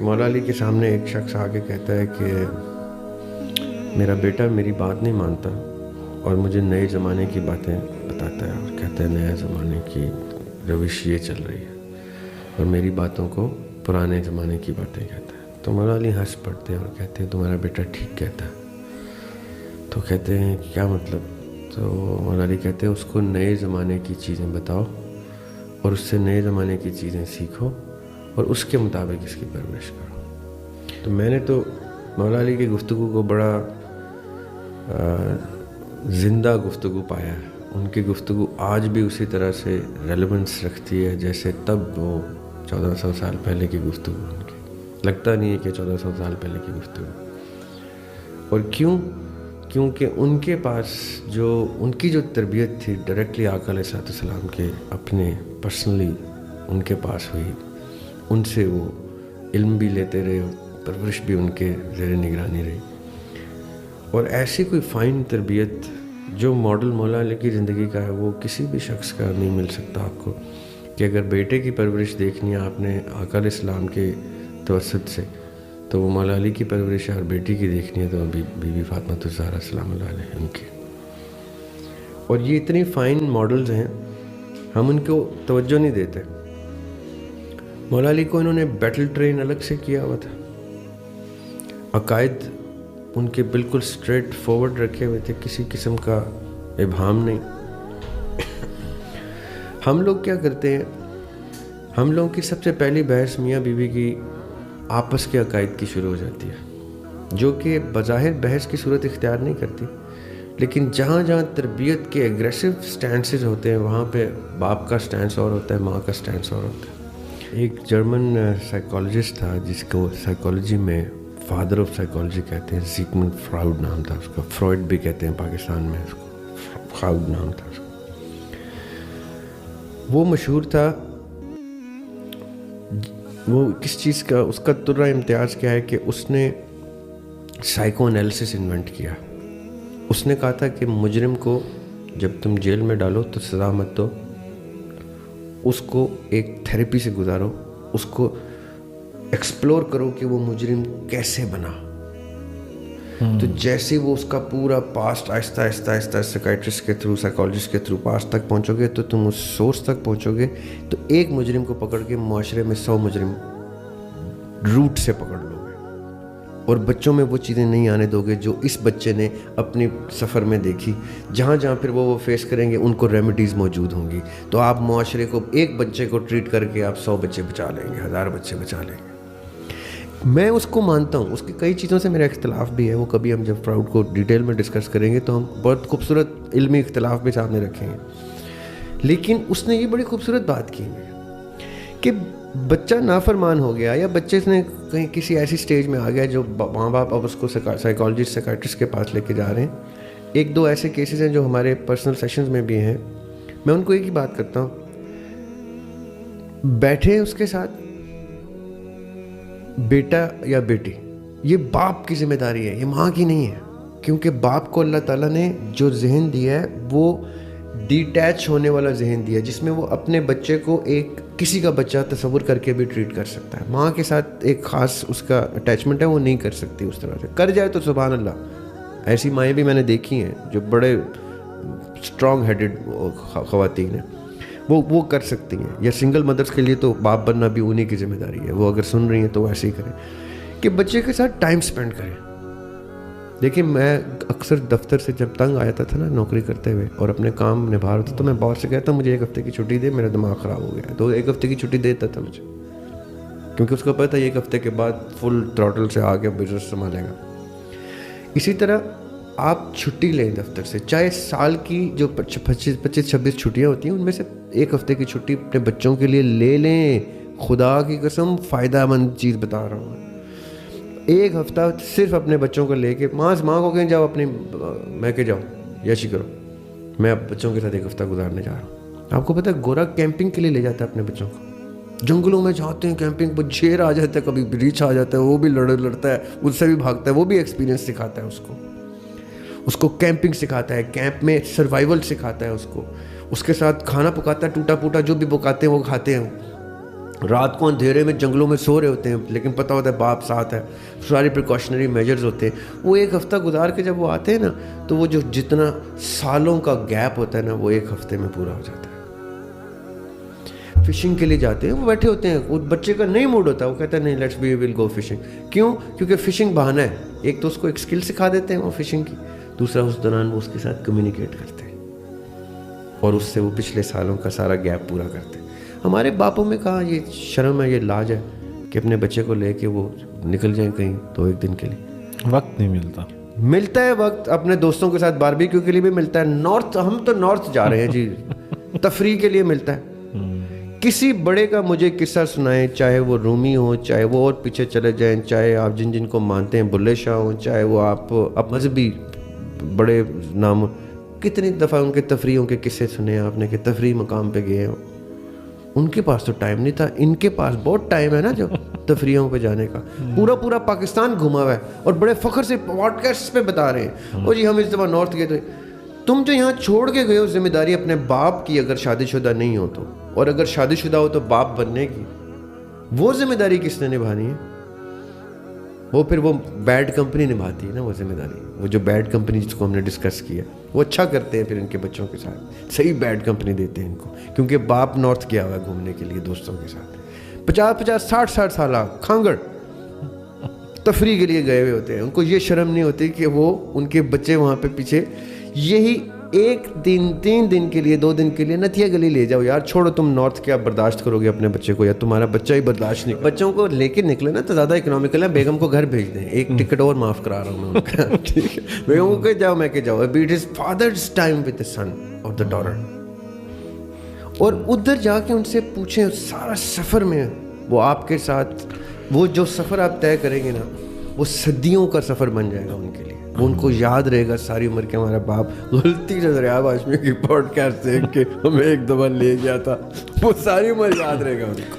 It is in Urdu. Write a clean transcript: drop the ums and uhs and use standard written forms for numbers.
مولا علی کے سامنے ایک شخص آ کے کہتا ہے کہ میرا بیٹا میری بات نہیں مانتا اور مجھے نئے زمانے کی باتیں بتاتا ہے اور کہتا ہے نئے زمانے کی روش یہ چل رہی ہے اور میری باتوں کو پرانے زمانے کی باتیں کہتا ہے۔ تو مولا علی ہنس پڑتے ہیں اور کہتے ہیں تمہارا بیٹا ٹھیک کہتا ہے۔ تو کہتے ہیں کیا مطلب؟ تو مولا علی کہتے ہیں اس کو نئے زمانے کی چیزیں بتاؤ اور اس سے نئے زمانے کی چیزیں سیکھو اور اس کے مطابق اس کی پرورش کرو۔ تو میں نے تو مولا علی کی گفتگو کو بڑا زندہ گفتگو پایا ہے۔ ان کی گفتگو آج بھی اسی طرح سے ریلیونس رکھتی ہے جیسے تب وہ 1400 سال پہلے کی گفتگو ان کی۔ لگتا نہیں ہے کہ 1400 سال پہلے کی گفتگو۔ اور کیونکہ ان کے پاس ان کی جو تربیت تھی ڈائریکٹلی آقا علیہ السلام کے اپنے پرسنلی ان کے پاس ہوئی، ان سے وہ علم بھی لیتے رہے اور پرورش بھی ان کے زیر نگرانی رہی۔ اور ایسی کوئی فائن تربیت جو ماڈل مولا علی کی زندگی کا ہے وہ کسی بھی شخص کا نہیں مل سکتا آپ کو، کہ اگر بیٹے کی پرورش دیکھنی ہے آپ نے آقا علیہ السلام کے توسط سے تو وہ مولا علی کی پرورش ہے، اور بیٹی کی دیکھنی ہے تو بی بی فاطمہ الزہرا سلام اللہ علیہ ان کی۔ اور یہ اتنی فائن ماڈلز ہیں، ہم ان کو توجہ نہیں دیتے۔ مولا علی کو انہوں نے بیٹل ٹرین الگ سے کیا ہوا تھا، عقائد ان کے بالکل سٹریٹ فارورڈ رکھے ہوئے تھے، کسی قسم کا ابہام نہیں۔ ہم لوگ کیا کرتے ہیں، ہم لوگوں کی سب سے پہلی بحث میاں بیوی کی آپس کے عقائد کی شروع ہو جاتی ہے، جو کہ بظاہر بحث کی صورت اختیار نہیں کرتی، لیکن جہاں جہاں تربیت کے ایگریسو سٹینسز ہوتے ہیں وہاں پہ باپ کا سٹینس اور ہوتا ہے، ماں کا سٹینس اور ہوتا ہے۔ ایک جرمن سائیکالوجسٹ تھا جس کو سائیکالوجی میں فادر آف سائیکالوجی کہتے ہیں، زیگمنڈ فراؤڈ نام تھا اس کا، فرائڈ بھی کہتے ہیں پاکستان میں اس کو، فراؤڈ نام تھا اس کا۔ وہ مشہور تھا، وہ کس چیز کا، اس کا ترہ امتیاز کیا ہے کہ اس نے سائیکو انالیسس انوینٹ کیا۔ اس نے کہا تھا کہ مجرم کو جب تم جیل میں ڈالو تو سزا مت دو، اس کو ایک تھیراپی سے گزارو، اس کو ایکسپلور کرو کہ وہ مجرم کیسے بنا۔ تو جیسے وہ اس کا پورا پاسٹ آہستہ آہستہ سائیکائٹرسٹ کے تھرو، سائیکالوجسٹ کے تھرو پاسٹ تک پہنچو گے تو تم اس سورس تک پہنچو گے، تو ایک مجرم کو پکڑ کے معاشرے میں 100 مجرم روٹ سے پکڑ لو گے، اور بچوں میں وہ چیزیں نہیں آنے دو گے جو اس بچے نے اپنی سفر میں دیکھی۔ جہاں جہاں پھر وہ فیس کریں گے ان کو ریمیڈیز موجود ہوں گی، تو آپ معاشرے کو ایک بچے کو ٹریٹ کر کے آپ 100 بچے بچا لیں گے، 1000 بچے بچا لیں گے۔ میں اس کو مانتا ہوں، اس کی کئی چیزوں سے میرا اختلاف بھی ہے، وہ کبھی ہم جب فراؤڈ کو ڈیٹیل میں ڈسکس کریں گے تو ہم بہت خوبصورت علمی اختلاف بھی سامنے رکھیں گے۔ لیکن اس نے یہ بڑی خوبصورت بات کی کہ بچہ نافرمان ہو گیا یا بچے نے کہیں کسی ایسی سٹیج میں آ گیا جو ماں باپ اب اس کو سائیکالوجسٹ سائیکائٹرسٹ کے پاس لے کے جا رہے ہیں۔ ایک دو ایسے کیسز ہیں جو ہمارے پرسنل سیشنز میں بھی ہیں، میں ان کو ایک ہی بات کرتا ہوں، بیٹھے اس کے ساتھ بیٹا یا بیٹی، یہ باپ کی ذمہ داری ہے، یہ ماں کی نہیں ہے، کیونکہ باپ کو اللہ تعالیٰ نے جو ذہن دیا ہے وہ ڈیٹیچ ہونے والا ذہن دیا ہے، جس میں وہ اپنے بچے کو ایک کسی کا بچہ تصور کر کے بھی ٹریٹ کر سکتا ہے۔ ماں کے ساتھ ایک خاص اس کا اٹیچمنٹ ہے، وہ نہیں کر سکتی اس طرح سے، کر جائے تو سبحان اللہ، ایسی مائیں بھی میں نے دیکھی ہیں جو بڑے اسٹرانگ ہیڈڈ خواتین ہیں، وہ کر سکتی ہیں، یا سنگل مدرس کے لیے تو باپ بننا بھی انہی کی ذمہ داری ہے، وہ اگر سن رہی ہیں تو وہ ایسے ہی کریں کہ بچے کے ساتھ ٹائم سپینڈ کریں۔ دیکھیں میں اکثر دفتر سے جب تنگ آیا تھا نا نوکری کرتے ہوئے اور اپنے کام نبھا رہا تھا تو میں باس سے کہتا مجھے 1 ہفتے کی چھٹی دے، میرا دماغ خراب ہو گیا، تو 1 ہفتے کی چھٹی دیتا تھا مجھے، کیونکہ اس کو پتہ ہے 1 ہفتے کے بعد فل تھروٹل سے آگے بزنس سنبھالے گا۔ اسی طرح آپ چھٹی لیں دفتر سے، چاہے سال کی جو 25-26 چھٹیاں ہوتی ہیں ان میں سے 1 ہفتے کی چھٹی اپنے بچوں کے لیے لے لیں، خدا کی قسم فائدہ مند چیز بتا رہا ہوں۔ 1 ہفتہ صرف اپنے بچوں کو لے کے، ماں کو کہیں جاؤ اپنی میں کہ جاؤ یشی کرو، میں اب بچوں کے ساتھ 1 ہفتہ گزارنے جا رہا ہوں۔ آپ کو پتہ ہے گورا کیمپنگ کے لیے لے جاتا ہے اپنے بچوں کو، جنگلوں میں جاتے ہیں کیمپنگ پر، شیر آ جاتا ہے، کبھی ریچھ آ جاتا ہے، وہ بھی لڑتا ہے، اس سے بھی بھاگتا ہے، وہ بھی ایکسپیرینس سکھاتا ہے اس کو کیمپنگ سکھاتا ہے، کیمپ میں سروائیول سکھاتا ہے اس کو، اس کے ساتھ کھانا پکاتا ہے، ٹوٹا پوٹا جو بھی پکاتے ہیں وہ کھاتے ہیں، رات کو اندھیرے میں جنگلوں میں سو رہے ہوتے ہیں لیکن پتہ ہوتا ہے باپ ساتھ ہے, ساری پریکاشنری میجرز ہوتے ہیں. وہ ایک ہفتہ گزار کے جب وہ آتے ہیں نا تو وہ جو جتنا سالوں کا گیپ ہوتا ہے نا وہ ایک ہفتے میں پورا ہو جاتا ہے. فشنگ کے لیے جاتے ہیں, وہ بیٹھے ہوتے ہیں, وہ بچے کا نہیں موڈ ہوتا, وہ کہتا ہے نہیں let's we will go fishing. کیوں؟ کیونکہ فشنگ بہانہ ہے. ایک تو اس کو ایک اسکل سکھا دیتے ہیں وہ فشنگ کی, دوسرا اس دوران وہ اس کے ساتھ کمیونیکیٹ کرتے ہیں اور اس سے وہ پچھلے سالوں کا سارا گیپ پورا کرتے ہیں. ہمارے باپوں میں کہاں یہ شرم ہے, یہ لاج ہے کہ اپنے بچے کو لے کے وہ نکل جائیں کہیں تو ایک دن کے لیے. وقت نہیں ملتا. ملتا ہے وقت, اپنے دوستوں کے ساتھ باربیکیو کے لیے بھی ملتا ہے. نارتھ, ہم تو نارتھ جا رہے ہیں جی, تفریح کے لیے ملتا ہے. کسی بڑے کا مجھے قصہ سنائیں, چاہے وہ رومی ہو, چاہے وہ اور پیچھے چلے جائیں, چاہے آپ جن کو مانتے ہیں بلے شاہ ہوں, چاہے وہ آپ مذہبی بڑے نام, کتنی دفعہ ان کے تفریحوں کے قصے سنے آپ نے کہ تفریح مقام پہ گئے ہوں. ان کے پاس تو ٹائم نہیں تھا, ان کے پاس بہت ٹائم ہے نا جو تفریحوں پہ جانے کا. پورا پاکستان گھما ہوا ہے اور بڑے فخر سے پوڈ کاسٹ پہ بتا رہے ہیں او جی ہم اس دفعہ نارتھ گئے تھے. تم جو یہاں چھوڑ کے گئے ہو ذمہ داری اپنے باپ کی, اگر شادی شدہ نہیں ہو تو, اور اگر شادی شدہ ہو تو باپ بننے کی, وہ ذمہ داری کس نے نبھانی ہے؟ وہ پھر وہ بیڈ کمپنی نبھاتی ہے نا وہ ذمہ داری. وہ جو بیڈ کمپنی جس کو ہم نے ڈسکس کیا وہ اچھا کرتے ہیں پھر ان کے بچوں کے ساتھ, صحیح بیڈ کمپنی دیتے ہیں ان کو, کیونکہ باپ نارتھ گیا ہوا ہے گھومنے کے لیے دوستوں کے ساتھ, 50 60 سالہ کھانگڑ تفریح کے لیے گئے ہوئے ہوتے ہیں. ان کو یہ شرم نہیں ہوتی کہ وہ ان کے بچے وہاں پہ پیچھے یہی 1 دن 3 دن کے لیے 2 دن کے لیے نتیا گلی لے جاؤ یار, چھوڑو تم نارتھ کیا برداشت کرو گے اپنے بچے کو, یا تمہارا بچہ ہی برداشت نہیں. بچوں کو لے کے نکلے نا تو زیادہ اکنامیکل ہے, بیگم کو گھر بھیج دیں, ایک ٹکٹ اور معاف کرا رہا ہوں میں ان کا, ٹھیک ہے, بیگم کو کہ جاؤ میں کہ جاؤ, it is father's time with the son اور دا ڈاٹر. اور ادھر جا کے ان سے پوچھیں سارا سفر میں وہ آپ کے ساتھ, وہ جو سفر آپ طے کریں گے نا وہ صدیوں کا سفر بن جائے گا ان کے لیے. وہ ان کو یاد رہے گا ساری عمر کے ہمارا باپ غلطی سے دریاب ہاشمی کی پوڈ کاسٹ دیکھ کے ہمیں ایک دفعہ لے گیا تھا, وہ ساری عمر یاد رہے گا ان کو.